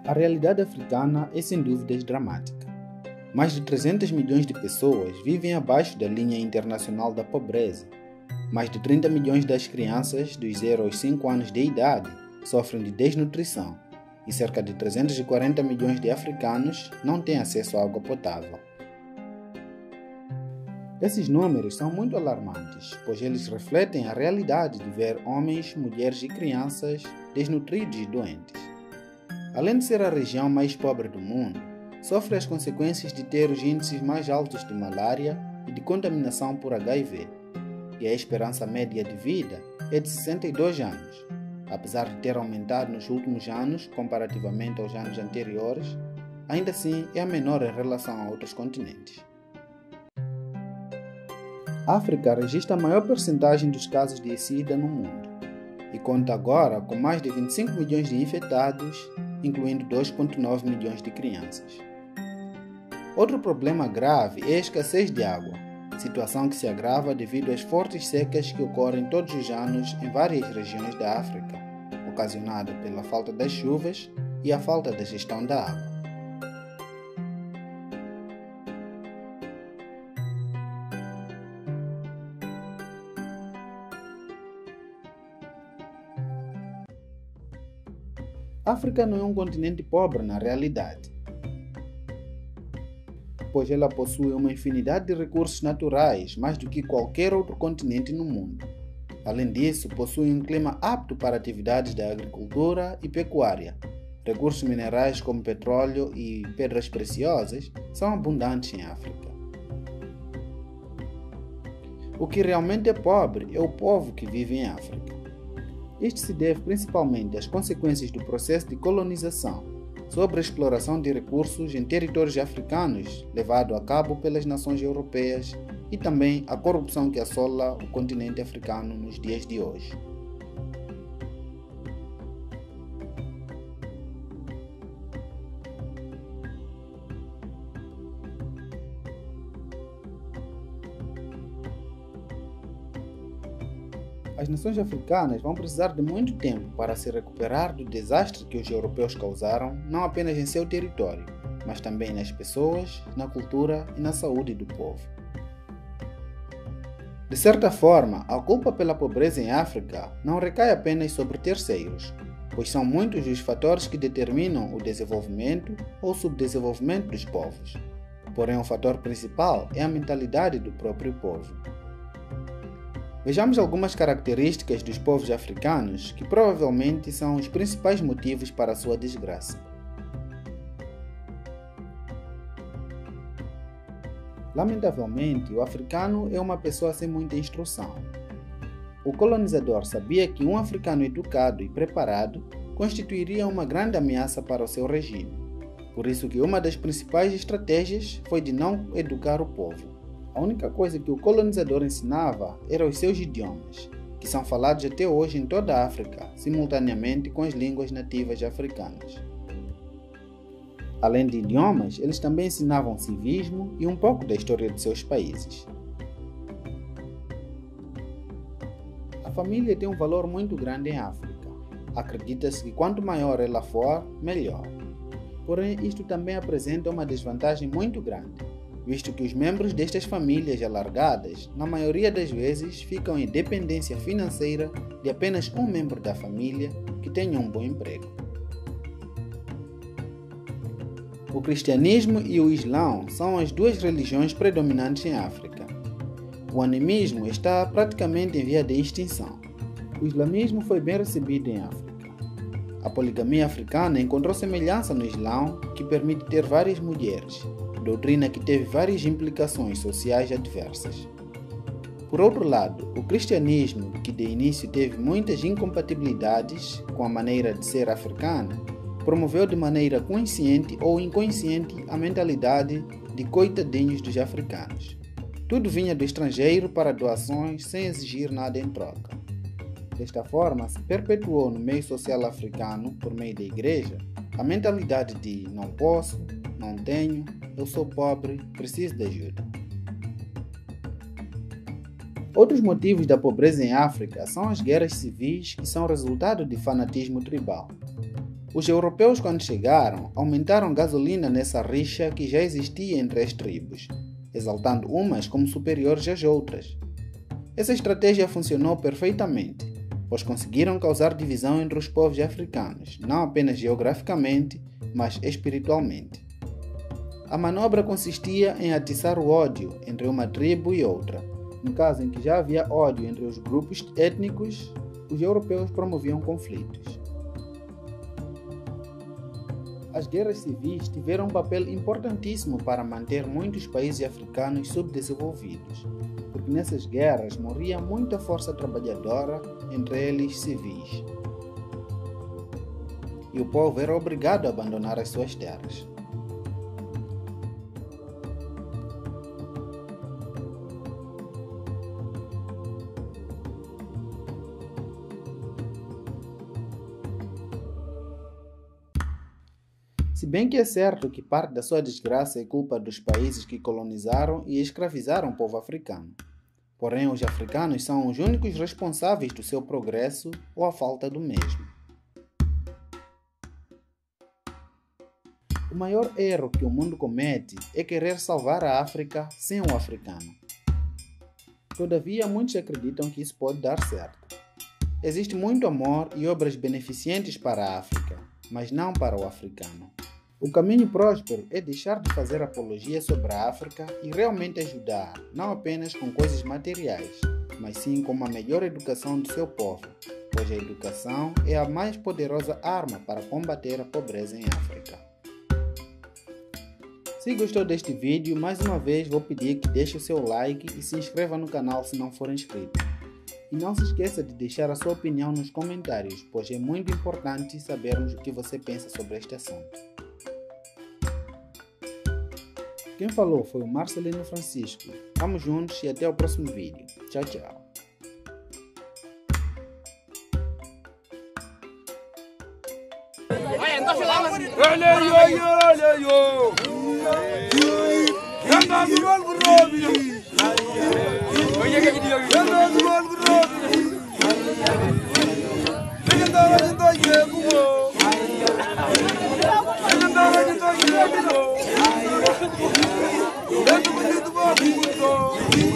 A realidade africana é sem dúvidas dramática. Mais de 300 milhões de pessoas vivem abaixo da linha internacional da pobreza. Mais de 30 milhões das crianças dos 0 aos 5 anos de idade sofrem de desnutrição e cerca de 340 milhões de africanos não têm acesso à água potável. Esses números são muito alarmantes, pois eles refletem a realidade de ver homens, mulheres e crianças desnutridos e doentes. Além de ser a região mais pobre do mundo, sofre as consequências de ter os índices mais altos de malária e de contaminação por HIV, e a esperança média de vida é de 62 anos. Apesar de ter aumentado nos últimos anos comparativamente aos anos anteriores, ainda assim é a menor em relação a outros continentes. A África registra a maior percentagem dos casos de SIDA no mundo e conta agora com mais de 25 milhões de infectados, incluindo 2,9 milhões de crianças. Outro problema grave é a escassez de água, situação que se agrava devido às fortes secas que ocorrem todos os anos em várias regiões da África, ocasionada pela falta das chuvas e a falta da gestão da água. A África não é um continente pobre na realidade, pois ela possui uma infinidade de recursos naturais, mais do que qualquer outro continente no mundo. Além disso, possui um clima apto para atividades da agricultura e pecuária. Recursos minerais como petróleo e pedras preciosas são abundantes em África. O que realmente é pobre é o povo que vive em África. Isto se deve principalmente às consequências do processo de colonização, sobre a exploração de recursos em territórios africanos levado a cabo pelas nações europeias e também à corrupção que assola o continente africano nos dias de hoje. As nações africanas vão precisar de muito tempo para se recuperar do desastre que os europeus causaram, não apenas em seu território, mas também nas pessoas, na cultura e na saúde do povo. De certa forma, a culpa pela pobreza em África não recai apenas sobre terceiros, pois são muitos os fatores que determinam o desenvolvimento ou subdesenvolvimento dos povos. Porém, o fator principal é a mentalidade do próprio povo. Vejamos algumas características dos povos africanos que provavelmente são os principais motivos para a sua desgraça. Lamentavelmente, o africano é uma pessoa sem muita instrução. O colonizador sabia que um africano educado e preparado constituiria uma grande ameaça para o seu regime. Por isso que uma das principais estratégias foi de não educar o povo. A única coisa que o colonizador ensinava eram os seus idiomas, que são falados até hoje em toda a África, simultaneamente com as línguas nativas africanas. Além de idiomas, eles também ensinavam civismo e um pouco da história de seus países. A família tem um valor muito grande em África. Acredita-se que quanto maior ela for, melhor. Porém, isto também apresenta uma desvantagem muito grande, visto que os membros destas famílias alargadas, na maioria das vezes, ficam em dependência financeira de apenas um membro da família que tenha um bom emprego. O cristianismo e o islão são as duas religiões predominantes em África. O animismo está praticamente em via de extinção. O islamismo foi bem recebido em África. A poligamia africana encontrou semelhança no islão, que permite ter várias mulheres, doutrina que teve várias implicações sociais adversas. Por outro lado, o cristianismo, que de início teve muitas incompatibilidades com a maneira de ser africana, promoveu de maneira consciente ou inconsciente a mentalidade de coitadinhos dos africanos. Tudo vinha do estrangeiro para doações sem exigir nada em troca. Desta forma, se perpetuou no meio social africano, por meio da igreja, a mentalidade de não posso, não tenho, eu sou pobre, preciso de ajuda. Outros motivos da pobreza em África são as guerras civis que são resultado de fanatismo tribal. Os europeus, quando chegaram, aumentaram gasolina nessa rixa que já existia entre as tribos, exaltando umas como superiores às outras. Essa estratégia funcionou perfeitamente, pois conseguiram causar divisão entre os povos africanos, não apenas geograficamente, mas espiritualmente. A manobra consistia em atiçar o ódio entre uma tribo e outra. No caso em que já havia ódio entre os grupos étnicos, os europeus promoviam conflitos. As guerras civis tiveram um papel importantíssimo para manter muitos países africanos subdesenvolvidos, porque nessas guerras morria muita força trabalhadora, entre eles civis. E o povo era obrigado a abandonar as suas terras. Se bem que é certo que parte da sua desgraça é culpa dos países que colonizaram e escravizaram o povo africano. Porém, os africanos são os únicos responsáveis do seu progresso ou a falta do mesmo. O maior erro que o mundo comete é querer salvar a África sem o africano. Todavia, muitos acreditam que isso pode dar certo. Existe muito amor e obras beneficentes para a África, mas não para o africano. O caminho próspero é deixar de fazer apologia sobre a África e realmente ajudar, não apenas com coisas materiais, mas sim com uma melhor educação do seu povo, pois a educação é a mais poderosa arma para combater a pobreza em África. Se gostou deste vídeo, mais uma vez vou pedir que deixe o seu like e se inscreva no canal se não for inscrito. E não se esqueça de deixar a sua opinião nos comentários, pois é muito importante sabermos o que você pensa sobre este assunto. Quem falou foi o Marcelino Francisco. Vamos juntos e até o próximo vídeo. Tchau, tchau. Dentro do